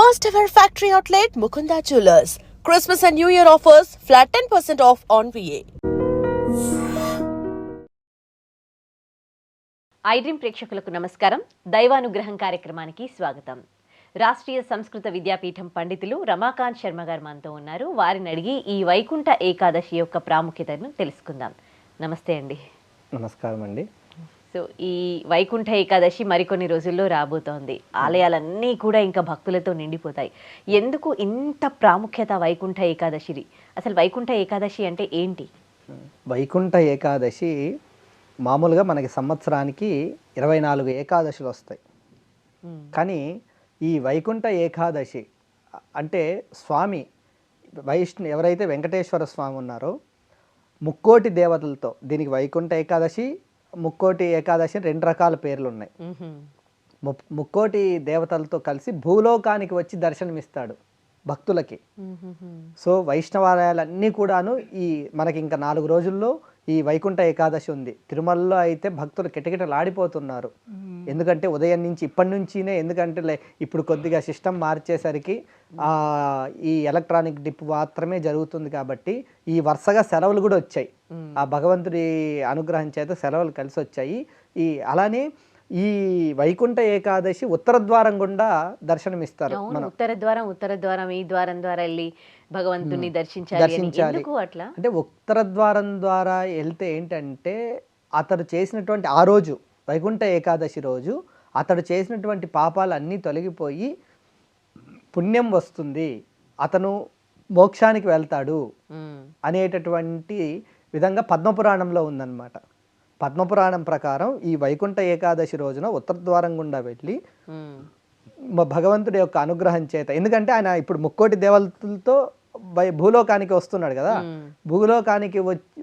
First ever factory outlet Mukunda Jewelers. Christmas and New Year offers flat 10% off on VA. IDream ప్రేక్షకులకు నమస్కారం. దైవానుగ్రహం కార్యక్రమానికి స్వాగతం. రాష్ట్రీయ సంస్కృత విద్యాపీఠం పండితులు రమాకాంత్ శర్మ గారు మనతో ఉన్నారు. వారిని అడిగి ఈ వైకుంఠ ఏకాదశి యొక్క ప్రాముఖ్యతను తెలుసుకుందాం. నమస్తే అండి. నమస్కారం అండి. సో ఈ వైకుంఠ ఏకాదశి మరికొన్ని రోజుల్లో రాబోతోంది. ఆలయాలన్నీ కూడా ఇంకా భక్తులతో నిండిపోతాయి. ఎందుకు ఇంత ప్రాముఖ్యత వైకుంఠ ఏకాదశిది? అసలు వైకుంఠ ఏకాదశి అంటే ఏంటి? వైకుంఠ ఏకాదశి మామూలుగా మనకి సంవత్సరానికి 24 ఏకాదశులు వస్తాయి. కానీ ఈ వైకుంఠ ఏకాదశి అంటే స్వామి ఎవరైతే వెంకటేశ్వర స్వామి ఉన్నారో ముక్కోటి దేవతలతో, దీనికి వైకుంఠ ఏకాదశి ముక్కోటి ఏకాదశి 2 రకాల పేర్లు ఉన్నాయి. ముక్కోటి దేవతలతో కలిసి భూలోకానికి వచ్చి దర్శనమిస్తాడు భక్తులకి. సో వైష్ణవాలయాలన్నీ కూడాను ఈ మనకి ఇంకా 4 రోజుల్లో ఈ వైకుంఠ ఏకాదశి ఉంది. తిరుమలలో అయితే భక్తులు కిటకిటలాడిపోతున్నారు. ఎందుకంటే ఉదయం నుంచి ఇప్పటి నుంచినే, ఎందుకంటే ఇప్పుడు కొద్దిగా సిస్టమ్ మార్చేసరికి ఈ ఎలక్ట్రానిక్ డిప్ మాత్రమే జరుగుతుంది కాబట్టి ఈ వరుసగా సెలవులు కూడా వచ్చాయి. ఆ భగవంతుడి అనుగ్రహం చేత సెలవులు కలిసి వచ్చాయి. అలానే ఈ వైకుంఠ ఏకాదశి ఉత్తర ద్వారం గుండా దర్శనమిస్తారు. ఉత్తర ద్వారం ఈ ద్వారం ద్వారా వెళ్ళి భగవంతుని దర్శించాలి. అట్లా అంటే ఉత్తర ద్వారం ద్వారా వెళ్తే ఏంటంటే అతడు చేసినటువంటి ఆ రోజు వైకుంఠ ఏకాదశి రోజు అతడు చేసినటువంటి పాపాలు అన్నీ తొలగిపోయి పుణ్యం వస్తుంది, అతను మోక్షానికి వెళ్తాడు అనేటటువంటి విధంగా పద్మపురాణంలో ఉందన్నమాట. పద్మపురాణం ప్రకారం ఈ వైకుంఠ ఏకాదశి రోజున ఉత్తర ద్వారం గుండా వెళ్ళి భగవంతుడి యొక్క అనుగ్రహం చేత, ఎందుకంటే ఆయన ఇప్పుడు ముక్కోటి దేవతలతో భూలోకానికి వస్తున్నాడు కదా, భూలోకానికి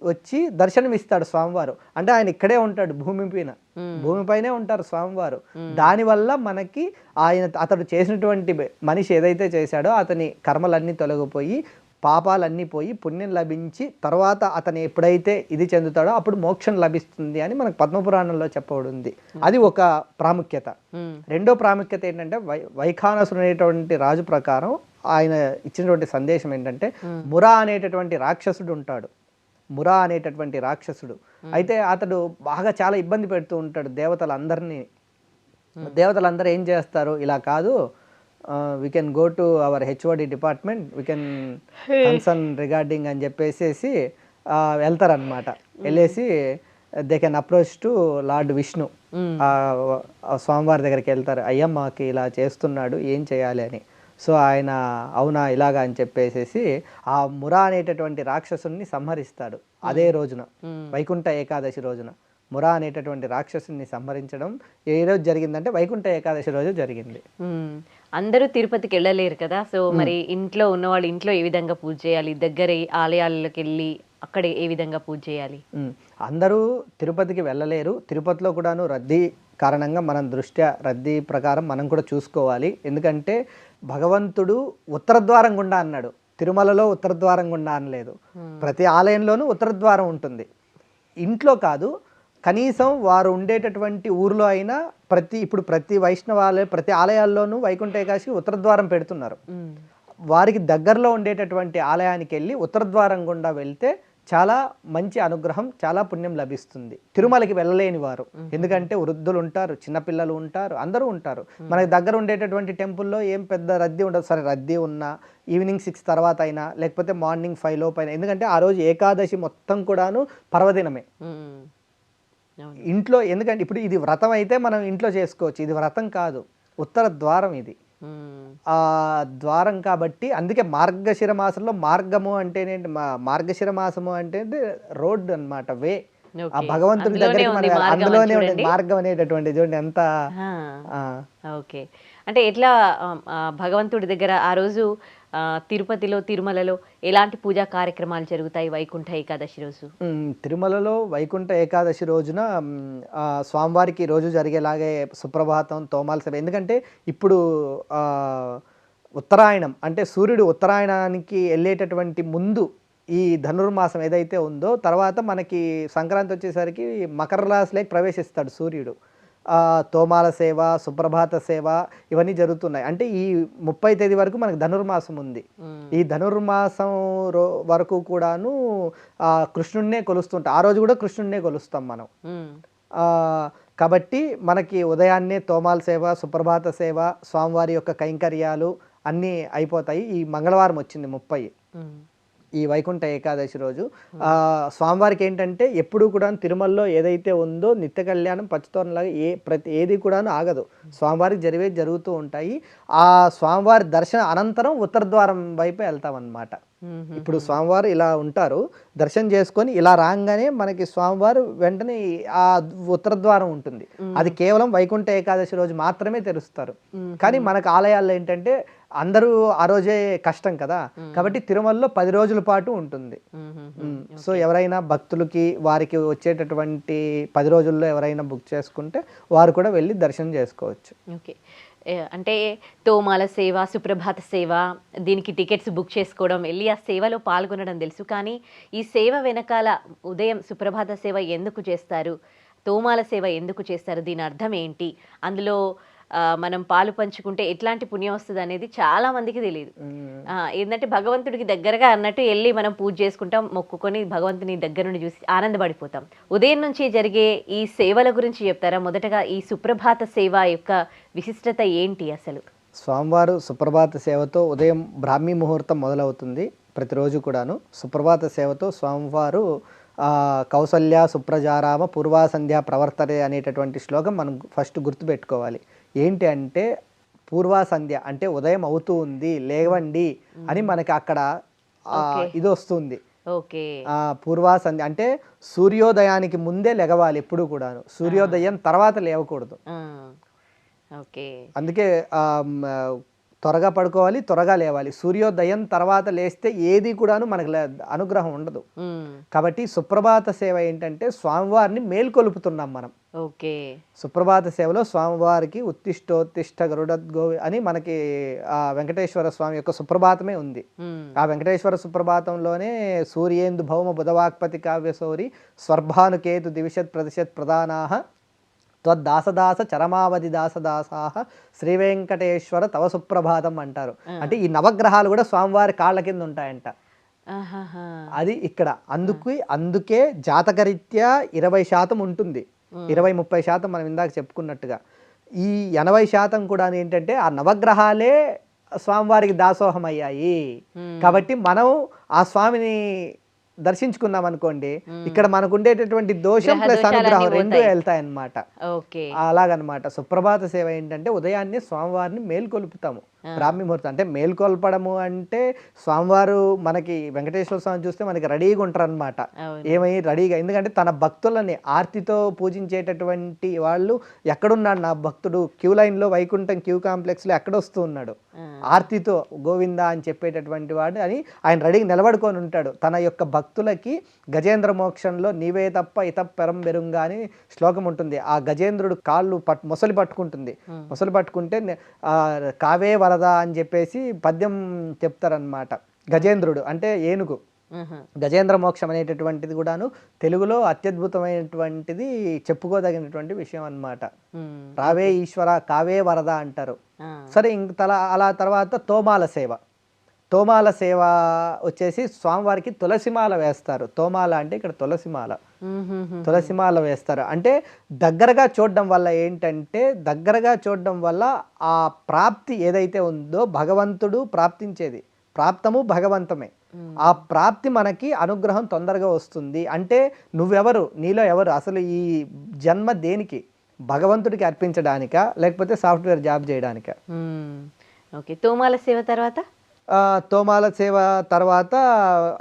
వచ్చి దర్శనమిస్తాడు స్వామివారు. అంటే ఆయన ఇక్కడే ఉంటాడు, భూమిపైనే ఉంటారు స్వామివారు. దానివల్ల మనకి అతడు చేసినటువంటి మనిషి ఏదైతే చేశాడో అతని కర్మలన్నీ తొలగిపోయి పాపాలన్నీ పోయి పుణ్యం లభించి తర్వాత అతను ఎప్పుడైతే ఇది చెందుతాడో అప్పుడు మోక్షం లభిస్తుంది అని మనకు పద్మపురాణంలో చెప్పబడింది. అది ఒక ప్రాముఖ్యత. రెండో ప్రాముఖ్యత ఏంటంటే వైఖానసుడు అనేటువంటి రాజు ప్రకారం ఆయన ఇచ్చినటువంటి సందేశం ఏంటంటే మురా అనేటటువంటి రాక్షసుడు ఉంటాడు. మురా అనేటటువంటి రాక్షసుడు అయితే అతడు బాగా చాలా ఇబ్బంది పెడుతూ ఉంటాడు దేవతలందరినీ. దేవతలందరూ ఏం చేస్తారు, ఇలా కాదు, we can go to our HOD department, we can concern regarding అని చెప్పేసి వెళ్తారనమాట. వెళ్ళేసి they can approach to lord Vishnu, స్వామివారి దగ్గరికి వెళ్తారు. అయ్యా మాకు ఇలా చేస్తున్నాడు, ఏం చేయాలి అని. సో ఆయన అవునా ఇలాగా అని చెప్పేసి ఆ మురా అనేటటువంటి రాక్షసుని సంహరిస్తాడు అదే రోజున, వైకుంఠ ఏకాదశి రోజున. మురా అనేటటువంటి రాక్షసుని సంహరించడం ఏ రోజు జరిగిందంటే వైకుంఠ ఏకాదశి రోజు జరిగింది. అందరూ తిరుపతికి వెళ్ళలేరు కదా, సో మరి ఇంట్లో ఉన్నవాళ్ళు ఇంట్లో ఏ విధంగా పూజ చేయాలి? దగ్గర ఆలయాలకు వెళ్ళి అక్కడ ఏ విధంగా పూజ చేయాలి? అందరూ తిరుపతికి వెళ్ళలేరు. తిరుపతిలో కూడాను రద్దీ కారణంగా మనం దృష్ట్యా రద్దీ ప్రకారం మనం కూడా చూసుకోవాలి. ఎందుకంటే భగవంతుడు ఉత్తర ద్వారం గుండా అన్నాడు, తిరుమలలో ఉత్తర ద్వారం గుండా అనలేదు. ప్రతి ఆలయంలోనూ ఉత్తర ద్వారం ఉంటుంది. ఇంట్లో కాదు, కనీసం వారు ఉండేటటువంటి ఊర్లో అయినా ఇప్పుడు ప్రతి వైష్ణవాలయ ప్రతి ఆలయాల్లోనూ వైకుంఠ ఏకాదశి ఉత్తర ద్వారం పెడుతున్నారు. వారికి దగ్గరలో ఉండేటటువంటి ఆలయానికి వెళ్ళి ఉత్తర ద్వారం గుండా వెళ్తే చాలా మంచి అనుగ్రహం, చాలా పుణ్యం లభిస్తుంది. తిరుమలకి వెళ్ళలేని వారు, ఎందుకంటే వృద్ధులు ఉంటారు, చిన్నపిల్లలు ఉంటారు, అందరూ ఉంటారు. మనకి దగ్గర ఉండేటటువంటి టెంపుల్లో ఏం పెద్ద రద్దీ ఉండదు. సరే రద్దీ ఉన్నా ఈవినింగ్ 6 తర్వాత అయినా, లేకపోతే మార్నింగ్ 5 లోపు అయినా, ఎందుకంటే ఆ రోజు ఏకాదశి మొత్తం కూడాను పర్వదినమే. ఇంట్లో, ఎందుకంటే ఇప్పుడు ఇది వ్రతం అయితే మనం ఇంట్లో చేసుకోవచ్చు, ఇది వ్రతం కాదు, ఉత్తర ద్వారం ఇది. ఆ ద్వారం కాబట్టి అందుకే మార్గశిర మాసంలో మార్గము అంటే మార్గశిర మాసము అంటే రోడ్ అన్నమాట, వే. ఆ భగవంతుడి దగ్గరికి మన అందులోనే ఉండేది మార్గం అనేటటువంటి. చూడండి ఎంత. ఓకే, అంటే ఎట్లా భగవంతుడి దగ్గర ఆ రోజు తిరుపతిలో తిరుమలలో ఎలాంటి పూజా కార్యక్రమాలు జరుగుతాయి వైకుంఠ ఏకాదశి రోజు? తిరుమలలో వైకుంఠ ఏకాదశి రోజున స్వామివారికి రోజు జరిగేలాగే సుప్రభాతం, తోమాల సభ. ఎందుకంటే ఇప్పుడు ఉత్తరాయణం అంటే సూర్యుడు ఉత్తరాయణానికి వెళ్ళేటటువంటి ముందు ఈ ధనుర్మాసం ఏదైతే ఉందో, తర్వాత మనకి సంక్రాంతి వచ్చేసరికి మకర రాశిలోకి ప్రవేశిస్తాడు సూర్యుడు. తోమాల సేవ, సుప్రభాత సేవ ఇవన్నీ జరుగుతున్నాయి. అంటే ఈ 30 తేదీ వరకు మనకు ధనుర్మాసం ఉంది. ఈ ధనుర్మాసం వరకు కూడాను కృష్ణుడినే కొలుస్తుంటాం. ఆ రోజు కూడా కృష్ణుడినే కొలుస్తాం మనం. కాబట్టి మనకి ఉదయాన్నే తోమాల సేవ, సుప్రభాత సేవ, స్వామివారి యొక్క కైంకర్యాలు అన్నీ అయిపోతాయి. ఈ మంగళవారం వచ్చింది 30 ఈ వైకుంఠ ఏకాదశి రోజు. స్వామివారికి ఏంటంటే ఎప్పుడు కూడా తిరుమలలో ఏదైతే ఉందో నిత్య కళ్యాణం పచ్చతోరణలాగా ఏది కూడాను ఆగదు. స్వామివారికి జరుగుతూ ఉంటాయి. ఆ స్వామివారి దర్శనం అనంతరం ఉత్తర ద్వారం వైపు వెళ్తామన్నమాట. ఇప్పుడు స్వామివారు ఇలా ఉంటారు, దర్శనం చేసుకొని ఇలా రాగానే మనకి స్వామివారు వెంటనే ఆ ఉత్తర ద్వారం ఉంటుంది. అది కేవలం వైకుంఠ ఏకాదశి రోజు మాత్రమే తెరుస్తారు. కానీ మనకు ఆలయాల్లో ఏంటంటే అందరూ ఆ రోజే కష్టం కదా, కాబట్టి తిరుమలలో 10 రోజుల పాటు ఉంటుంది. సో ఎవరైనా భక్తులకి వారికి వచ్చేటటువంటి 10 రోజుల్లో ఎవరైనా బుక్ చేసుకుంటే వారు కూడా వెళ్ళి దర్శనం చేసుకోవచ్చు. ఓకే, అంటే తోమాల సేవ, సుప్రభాత సేవ, దీనికి టికెట్స్ బుక్ చేసుకోవడం, వెళ్ళి ఆ సేవలో పాల్గొనడం తెలుసు. కానీ ఈ సేవ వెనకాల ఉదయం సుప్రభాత సేవ ఎందుకు చేస్తారు, తోమాల సేవ ఎందుకు చేస్తారు, దీని అర్థం ఏంటి, అందులో మనం పాలు పంచుకుంటే ఎట్లాంటి పుణ్యం వస్తుంది అనేది చాలా మందికి తెలియదు. ఏంటంటే భగవంతుడికి దగ్గరగా అన్నట్టు వెళ్ళి మనం పూజ చేసుకుంటాం, మొక్కుకొని భగవంతుని దగ్గర నుండి చూసి ఆనందపడిపోతాం. ఉదయం నుంచి జరిగే ఈ సేవల గురించి చెప్తారా? మొదటగా ఈ సుప్రభాత సేవ యొక్క విశిష్టత ఏంటి అసలు? స్వామివారు సుప్రభాత సేవతో ఉదయం బ్రాహ్మీ ముహూర్తం మొదలవుతుంది ప్రతిరోజు కూడాను. సుప్రభాత సేవతో స్వామివారు కౌసల్య సుప్రజారామ పూర్వా సంధ్యా ప్రవర్తనే అనేటటువంటి శ్లోకం మనం ఫస్ట్ గుర్తుపెట్టుకోవాలి. ఏంటి అంటే పూర్వా సంధ్య అంటే ఉదయం అవుతూ ఉంది, లేవండి అని మనకి అక్కడ ఇది వస్తుంది. పూర్వా సంధ్య అంటే సూర్యోదయానికి ముందే లెగవాలి ఎప్పుడు కూడాను, సూర్యోదయం తర్వాత లేవకూడదు. అందుకే త్వరగా పడుకోవాలి, త్వరగా లేవాలి. సూర్యోదయం తర్వాత లేస్తే ఏది కూడాను మనకు అనుగ్రహం ఉండదు. కాబట్టి సుప్రభాత సేవ ఏంటంటే స్వామివారిని మేల్కొలుపుతున్నాం మనం. సుప్రభాత సేవలో స్వామివారికి ఉత్తిష్టోత్తిష్ట గరుడద్గోవి అని మనకి వెంకటేశ్వర స్వామి యొక్క సుప్రభాతమే ఉంది. ఆ వెంకటేశ్వర సుప్రభాతంలోనే సూర్యేందు భౌమ బుధవాక్పతి కావ్యసౌరి స్వర్భానుకేతు దివిషత్ ప్రతిశత్ ప్రధానాః త్వద్దాసదాస చరమావధి దాసదాసాహ శ్రీ వెంకటేశ్వర తవ సుప్రభాతం అంటారు. అంటే ఈ నవగ్రహాలు కూడా స్వామివారి కాళ్ళ కింద ఉంటాయంట. అది ఇక్కడ అందుకే జాతకరీత్యా 20% ఉంటుంది, 20-30% మనం ఇందాక చెప్పుకున్నట్టుగా. ఈ 80% కూడా ఏంటంటే ఆ నవగ్రహాలే స్వామివారికి దాసోహం అయ్యాయి. కాబట్టి మనం ఆ స్వామిని దర్శించుకున్నాం అనుకోండి, ఇక్కడ మనకు ఉండేటటువంటి దోషం ప్లస్ అనుగ్రహం రెండు వెళ్తాయి అన్నమాట. అలాగనమాట. సుప్రభాత సేవ ఏంటంటే ఉదయాన్నే స్వామివారిని మేల్కొలుపుతాము బ్రాహ్మీ ముహూర్తం. అంటే మేల్కొల్పడము అంటే స్వామివారు మనకి వెంకటేశ్వర స్వామి చూస్తే మనకి రెడీగా ఉంటారు అనమాట. ఏమై రెడీగా, ఎందుకంటే తన భక్తులని ఆర్తితో పూజించేటటువంటి వాళ్ళు, ఎక్కడున్నాడు నా భక్తుడు క్యూ లైన్లో వైకుంఠం క్యూ కాంప్లెక్స్లో ఎక్కడొస్తూ ఉన్నాడు ఆర్తితో గోవింద అని చెప్పేటటువంటి వాడు అని ఆయన రెడీగా నిలబడుకొని ఉంటాడు. తన యొక్క భక్తులకి గజేంద్ర మోక్షంలో నీవే తప్ప ఇతప్పెరం బెరుంగా అని శ్లోకం ఉంటుంది. ఆ గజేంద్రుడు కాళ్ళు మొసలి పట్టుకుంటుంది. మొసలి పట్టుకుంటే కావే వరద అని చెప్పేసి పద్యం చెప్తారనమాట. గజేంద్రుడు అంటే ఏనుగు. గజేంద్ర మోక్షం అనేటటువంటిది కూడాను తెలుగులో అత్యద్భుతమైనటువంటిది, చెప్పుకోదగినటువంటి విషయం అన్నమాట. రావే ఈశ్వర కావే వరద అంటారు. సరే, ఇంక అలా తర్వాత తోమాల సేవ. తోమాల సేవ వచ్చేసి స్వామివారికి తులసిమాల వేస్తారు. తోమాల అంటే ఇక్కడ తులసిమాల. తులసిమాల వేస్తారు అంటే దగ్గరగా చూడడం వల్ల ఏంటంటే, దగ్గరగా చూడడం వల్ల ఆ ప్రాప్తి ఏదైతే ఉందో భగవంతుడు ప్రాప్తించేది, ప్రాప్తము భగవంతమే. ఆ ప్రాప్తి మనకి అనుగ్రహం తొందరగా వస్తుంది. అంటే నువ్వెవరు, నీలో ఎవరు, అసలు ఈ జన్మ దేనికి, భగవంతుడికి అర్పించడానికా లేకపోతే సాఫ్ట్వేర్ జాబ్ చేయడానికా? ఓకే. తోమాల సేవ తర్వాత తోమాల సేవ తర్వాత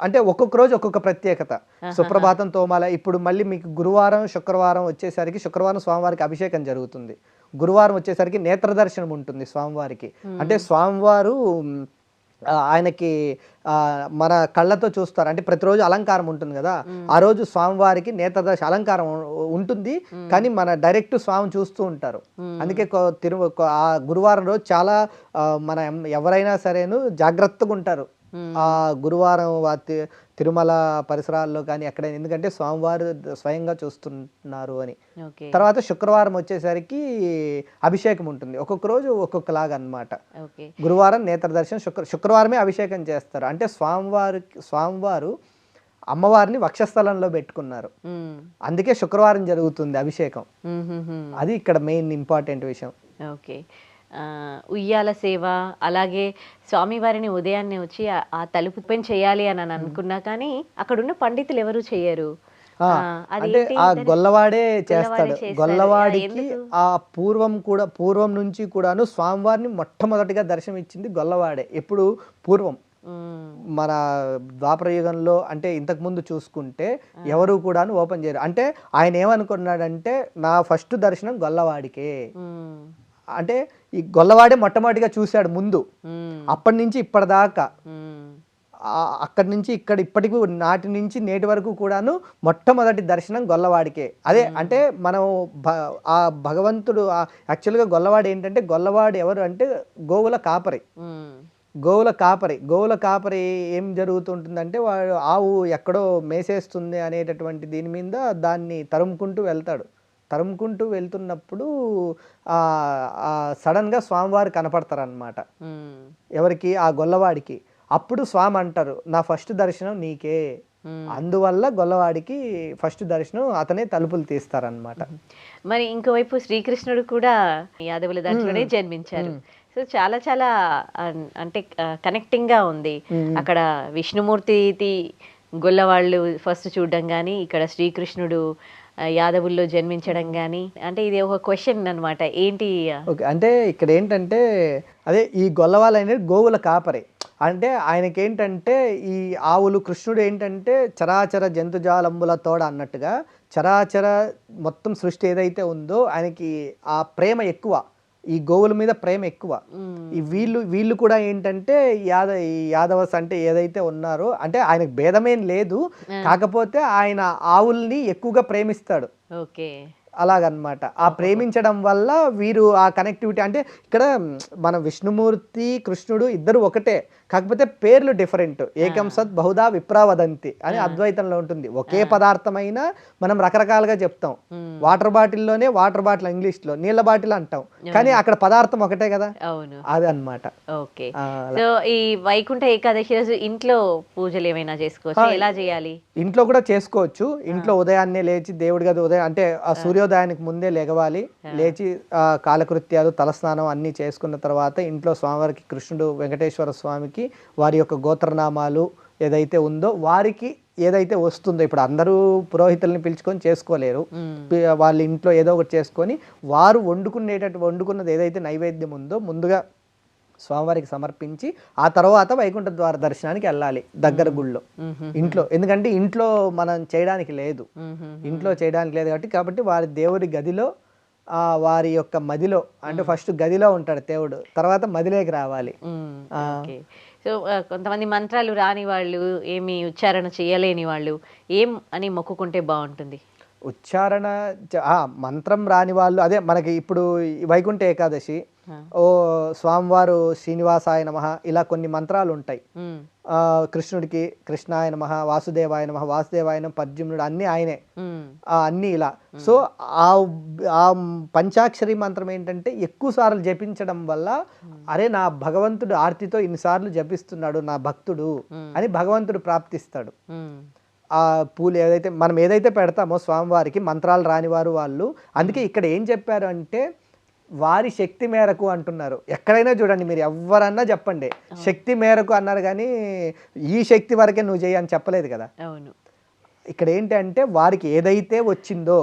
అంటే ఒక్కొక్క రోజు ఒక్కొక్క ప్రత్యేకత. సుప్రభాతం తోమాల. ఇప్పుడు మళ్ళీ మీకు గురువారం శుక్రవారం వచ్చేసరికి, శుక్రవారం స్వామివారికి అభిషేకం జరుగుతుంది, గురువారం వచ్చేసరికి నేత్ర దర్శనం ఉంటుంది స్వామివారికి. అంటే స్వామివారు ఆయనకి మన కళ్ళతో చూస్తారు. అంటే ప్రతిరోజు అలంకారం ఉంటుంది కదా, ఆ రోజు స్వామివారికి నేత్రదర్శ అలంకారం ఉంటుంది, కానీ మన డైరెక్ట్ స్వామి చూస్తూ ఉంటారు. అందుకే ఆ గురువారం రోజు చాలా మన ఎవరైనా సరేను జాగ్రత్తగా ఉంటారు ఆ గురువారం తిరుమల పరిసరాల్లో కానీ ఎక్కడైనా, ఎందుకంటే స్వామివారు స్వయంగా చూస్తున్నారు అని. ఓకే. తర్వాత శుక్రవారం వచ్చేసరికి అభిషేకం ఉంటుంది, ఒక్కొక్క రోజు ఒక్కొక్కలాగా అన్నమాట. ఓకే. గురువారం నేత్ర దర్శనం, శుక్రవారమే అభిషేకం చేస్తారు. అంటే స్వామివారు అమ్మవారిని వక్షస్థలంలో పెట్టుకున్నారు, అందుకే శుక్రవారం జరుగుతుంది అభిషేకం. అది ఇక్కడ మెయిన్ ఇంపార్టెంట్ విషయం. ఓకే. ఉయ్యాల సేవ, అలాగే స్వామివారిని ఉదయాన్నే వచ్చి ఆ తలుపు పైన చేయాలి అని అనుకున్నా కానీ అక్కడున్న పండితులు ఎవరు చేయరు. అంటే ఆ గొల్లవాడే చేస్తాడు. గొల్లవాడికి ఆ పూర్వం నుంచి కూడాను స్వామివారిని మొట్టమొదటిగా దర్శనం ఇచ్చింది గొల్లవాడే. ఎప్పుడు పూర్వం మన ద్వాపర యుగంలో, అంటే ఇంతకు ముందు చూసుకుంటే ఎవరు కూడాను ఓపెన్ చేయరు. అంటే ఆయన ఏమనుకున్నాడంటే నా ఫస్ట్ దర్శనం గొల్లవాడికే, అంటే ఈ గొల్లవాడే మొట్టమొదటిగా చూశాడు ముందు. అప్పటి నుంచి ఇప్పటిదాకా, అక్కడి నుంచి ఇప్పటికి నాటి నుంచి నేటి వరకు కూడాను మొట్టమొదటి దర్శనం గొల్లవాడికే. అదే అంటే మనం ఆ భగవంతుడు యాక్చువల్గా గొల్లవాడు ఏంటంటే, గొల్లవాడు ఎవరు అంటే గోవుల కాపరి. గోవుల కాపరి ఏం జరుగుతుంటుందంటే, వాడు ఆవు ఎక్కడో మేసేస్తుంది అనేటటువంటి దీని మీద దాన్ని తరుముకుంటూ వెళ్తున్నప్పుడు సడన్గా స్వామివారు కనపడతారనమాట. ఎవరికి? ఆ గొల్లవాడికి. అప్పుడు స్వామి అంటారు, నా ఫస్ట్ దర్శనం నీకే, అందువల్ల గొల్లవాడికి ఫస్ట్ దర్శనం అతనే తలుపులు తీస్తారనమాట. మరి ఇంకోవైపు శ్రీకృష్ణుడు కూడా యాదవుల దాంట్లోనే జన్మించారు. సో చాలా చాలా అంటే కనెక్టింగ్ గా ఉంది. అక్కడ విష్ణుమూర్తి గొల్లవాళ్ళు ఫస్ట్ చూడడం కానీ, ఇక్కడ శ్రీకృష్ణుడు యాదవుల్లో జన్మించడం కానీ, అంటే ఇది ఒక క్వశ్చన్ అనమాట. ఏంటి? ఓకే, అంటే ఇక్కడ ఏంటంటే అదే ఈ గొల్లవాళ్ళు అనేది గోవుల కాపరి. అంటే ఆయనకి ఏంటంటే ఈ ఆవులు, కృష్ణుడు ఏంటంటే చరాచర జంతుజాలంబుల తోడ అన్నట్టుగా చరాచర మొత్తం సృష్టి ఏదైతే ఉందో ఆయనకి ఆ ప్రేమ ఎక్కువ, ఈ గోవుల మీద ప్రేమ ఎక్కువ. ఈ వీళ్ళు కూడా ఏంటంటే యాదవస్ అంటే ఏదైతే ఉన్నారో, అంటే ఆయనకు భేదమేం లేదు, కాకపోతే ఆయన ఆవుల్ని ఎక్కువగా ప్రేమిస్తాడు. ఓకే, అలాగనమాట. ఆ ప్రేమించడం వల్ల వీరు ఆ కనెక్టివిటీ, అంటే ఇక్కడ మన విష్ణుమూర్తి కృష్ణుడు ఇద్దరు ఒకటే, కాకపోతే పేర్లు డిఫరెంట్. ఏకం సత్ బహుదా విప్రావదంతి అని అద్వైతంలో ఉంటుంది. ఒకే పదార్థమైనా మనం రకరకాలుగా చెప్తాం. వాటర్ బాటిల్లోనే వాటర్ బాటిల్ ఇంగ్లీష్లో నీళ్ళ బాటిల్ అంటాం, కానీ అక్కడ పదార్థం ఒకటే కదా. అవును, అది అనమాట. ఓకే. సో ఈ వైకుంఠ ఏకాదశి రోజు ఇంట్లో పూజలు ఏమైనా చేసుకోవచ్చు? ఎలా చేయాలి? ఇంట్లో కూడా చేసుకోవచ్చు. ఇంట్లో ఉదయాన్నే లేచి దేవుడి గది ఉదయం అంటే ఆ సూర్యోదయానికి ముందే లెగవాలి. లేచి కాలకృత్యాలు, తలస్నానం అన్నీ చేసుకున్న తర్వాత ఇంట్లో స్వామివారికి, కృష్ణుడు వెంకటేశ్వర స్వామికి వారి యొక్క గోత్రనామాలు ఏదైతే ఉందో, వారికి ఏదైతే వస్తుందో, ఇప్పుడు అందరూ పురోహితుల్ని పిలుచుకొని చేసుకోలేరు, వాళ్ళ ఇంట్లో ఏదో ఒకటి చేసుకొని వారు వండుకున్నది ఏదైతే నైవేద్యం ఉందో ముందుగా స్వామివారికి సమర్పించి ఆ తర్వాత వైకుంఠ ద్వార దర్శనానికి వెళ్ళాలి దగ్గర గుళ్ళో. ఇంట్లో ఎందుకంటే ఇంట్లో మనం చేయడానికి లేదు కాబట్టి వారి దేవుడి గదిలో వారి యొక్క మదిలో, అంటే ఫస్ట్ గదిలో ఉంటాడు దేవుడు, తర్వాత మదిలోకి రావాలి. సో కొంతమంది మంత్రాలు రాని వాళ్ళు, ఏమి ఉచ్చారణ చేయలేని వాళ్ళు ఏం అని మొక్కుకుంటే బాగుంటుంది? ఉచ్చారణ మంత్రం రాని వాళ్ళు, అదే మనకి ఇప్పుడు వైకుంఠ ఏకాదశి, ఓ స్వామివారు శ్రీనివాసాయ నమః, ఇలా కొన్ని మంత్రాలు ఉంటాయి. కృష్ణుడికి కృష్ణాయ నమః, వాసుదేవాయ నమః, వాసుదేవాయ నమః, పద్యుమ్నుడు అన్ని ఆయనే, అన్ని ఇలా. సో ఆ పంచాక్షరి మంత్రం ఏంటంటే ఎక్కువ సార్లు జపించడం వల్ల, అరే నా భగవంతుడు ఆర్తితో ఇన్నిసార్లు జపిస్తున్నాడు నా భక్తుడు అని భగవంతుడు ప్రాప్తిస్తాడు. ఆ పూలు మనం ఏదైతే పెడతామో స్వామివారికి, మంత్రాలు రానివారు వాళ్ళు, అందుకే ఇక్కడ ఏం చెప్పారు అంటే వారి శక్తి మేరకు అంటున్నారు. ఎక్కడైనా చూడండి, మీరు ఎవరన్నా చెప్పండి, శక్తి మేరకు అన్నారు, కానీ ఈ శక్తి వరకే నువ్వు చేయి అని చెప్పలేదు కదా. అవును, ఇక్కడ ఏంటంటే వారికి ఏదైతే వచ్చిందో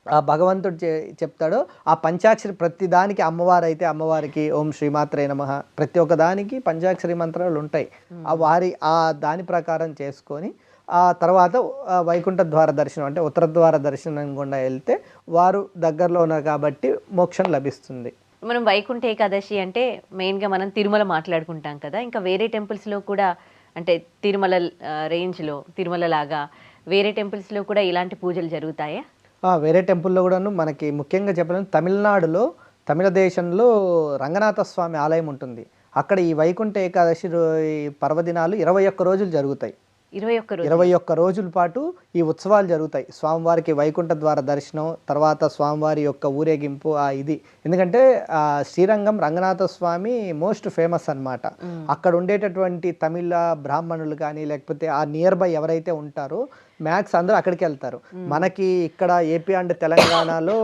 ఆ భగవంతుడు చెప్తాడో ఆ పంచాక్షరి, ప్రతి దానికి అమ్మవారు అయితే అమ్మవారికి ఓం శ్రీమాత్రే నమః, ప్రతి ఒక్క దానికి పంచాక్షరి మంత్రాలు ఉంటాయి. ఆ దాని ప్రకారం చేసుకొని ఆ తర్వాత వైకుంఠ ద్వార దర్శనం, అంటే ఉత్తర ద్వార దర్శనం గుండా వెళ్తే వారు దగ్గరలో ఉన్నారు కాబట్టి మోక్షం లభిస్తుంది. మనం వైకుంఠ ఏకాదశి అంటే మెయిన్గా మనం తిరుమల మాట్లాడుకుంటాం కదా, ఇంకా వేరే టెంపుల్స్లో కూడా, అంటే తిరుమల రేంజ్లో తిరుమల లాగా వేరే టెంపుల్స్లో కూడా ఇలాంటి పూజలు జరుగుతాయా? వేరే టెంపుల్లో కూడాను. మనకి ముఖ్యంగా చెప్పాలంటే తమిళనాడులో, తమిళ దేశంలో రంగనాథ స్వామి ఆలయం ఉంటుంది. అక్కడ ఈ వైకుంఠ ఏకాదశి ఈ పర్వదినాలు 21 రోజులు జరుగుతాయి. 21 రోజులు 21 రోజుల పాటు ఈ ఉత్సవాలు జరుగుతాయి. స్వామివారికి వైకుంఠ ద్వార దర్శనం, తర్వాత స్వామివారి యొక్క ఊరేగింపు ఇది. ఎందుకంటే శ్రీరంగం రంగనాథ స్వామి మోస్ట్ ఫేమస్ అన్నమాట. అక్కడ ఉండేటటువంటి తమిళ బ్రాహ్మణులు కానీ లేకపోతే ఆ నియర్ బై ఎవరైతే ఉంటారో మ్యాక్స్ అందరూ అక్కడికి వెళ్తారు. మనకి ఇక్కడ ఏపీ అండ్ తెలంగాణలో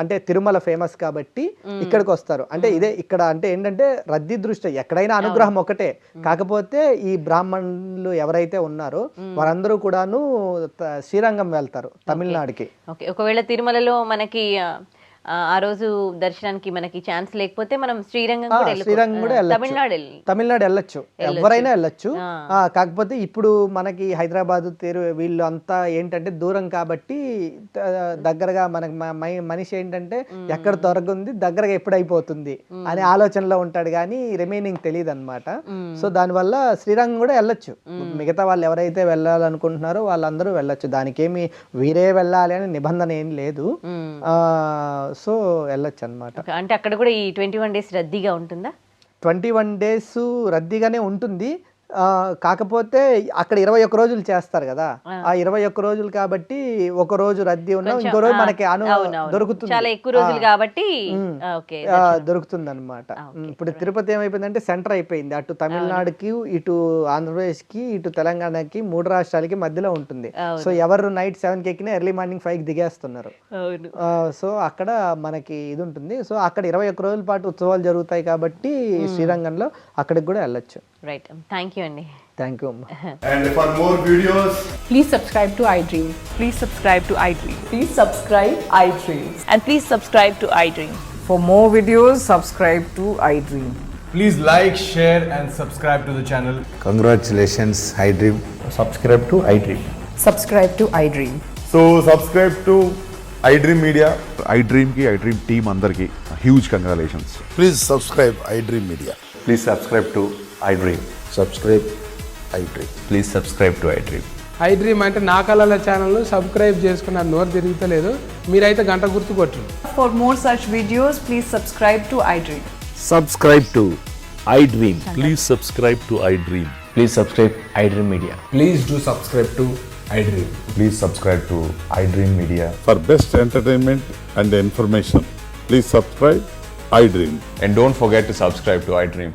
అంటే తిరుమల ఫేమస్ కాబట్టి ఇక్కడికి వస్తారు. అంటే ఇదే ఇక్కడ అంటే ఏంటంటే రద్దీ దృష్టి ఎక్కడైనా అనుగ్రహం ఒకటే, కాకపోతే ఈ బ్రాహ్మణులు ఎవరైతే ఉన్నారో వారందరూ కూడాను శ్రీరంగం వెళ్తారు తమిళనాడుకి. ఓకే, ఒకవేళ తిరుమలలో మనకి ఆ రోజు దర్శనానికి మనకి ఛాన్స్ లేకపోతే మనం శ్రీరంగం కూడా తమిళనాడు వెళ్ళొచ్చు, ఎవరైనా వెళ్ళొచ్చు. కాకపోతే ఇప్పుడు మనకి హైదరాబాద్ వీళ్ళు అంతా ఏంటంటే దూరం కాబట్టి దగ్గరగా మనకి మనిషి ఏంటంటే ఎక్కడ దొరకుంది దగ్గరగా ఎప్పుడు అయిపోతుంది అనే ఆలోచనలో ఉంటాడు కానీ రిమైనింగ్ తెలియదు అనమాట. సో దానివల్ల శ్రీరంగం కూడా వెళ్ళొచ్చు. మిగతా వాళ్ళు ఎవరైతే వెళ్ళాలనుకుంటున్నారో వాళ్ళందరూ వెళ్ళొచ్చు. దానికేమి వీరే వెళ్ళాలి అని నిబంధన ఏం లేదు. సో వెళ్ళొచ్చు అనమాట. అంటే అక్కడ కూడా ఈ 21 డేస్ రద్దీగా ఉంటుందా? 21 డేస్ రద్దీగానే ఉంటుంది. కాకపోతే అక్కడ 21 రోజులు చేస్తారు కదా, ఆ 21 రోజులు కాబట్టి ఒక రోజు రద్దీ ఉన్నా ఇంకో రోజు మనకి దొరుకుతుంది. చాలా ఎక్కువ రోజులు కాబట్టి దొరుకుతుంది అనమాట. ఇప్పుడు తిరుపతి ఏమైపోయిందంటే సెంటర్ అయిపోయింది. అటు తమిళనాడుకి, ఇటు ఆంధ్రప్రదేశ్కి, ఇటు తెలంగాణకి, 3 రాష్ట్రాలకి మధ్యలో ఉంటుంది. సో ఎవరు నైట్ 7కి ఎక్కినా ఎర్లీ మార్నింగ్ 5కి దిగేస్తున్నారు. సో అక్కడ మనకి ఇది ఉంటుంది. సో అక్కడ 21 రోజుల పాటు ఉత్సవాలు జరుగుతాయి కాబట్టి శ్రీరంగంలో అక్కడికి కూడా వెళ్ళొచ్చు. రైట్, థ్యాంక్ యూ అండి. Thank you. And for more videos, please subscribe to iDream. Please subscribe to iDream. Please subscribe iDream. And please subscribe to iDream. For more videos, subscribe to iDream. please like, share and subscribe to the channel. Congratulations, iDream. Subscribe to iDream. Subscribe to iDream. So subscribe to iDream Media. iDream ki iDream team andarki huge congratulations. Please subscribe iDream Media. Please subscribe to iDream. Subscribe iDream. Please subscribe to iDream. iDream అంటే నా కళల channel subscribe చేసుకున్న నోరు తిరుగుతలేదు, మీరైతే గంట గుర్తు కొట్టండి. For more such videos, please subscribe to iDream. Subscribe to iDream. Please subscribe to iDream. Please subscribe iDream Media. Please do subscribe to iDream. Please subscribe to iDream Media. For best entertainment and information, please subscribe iDream. And don't forget to subscribe to iDream.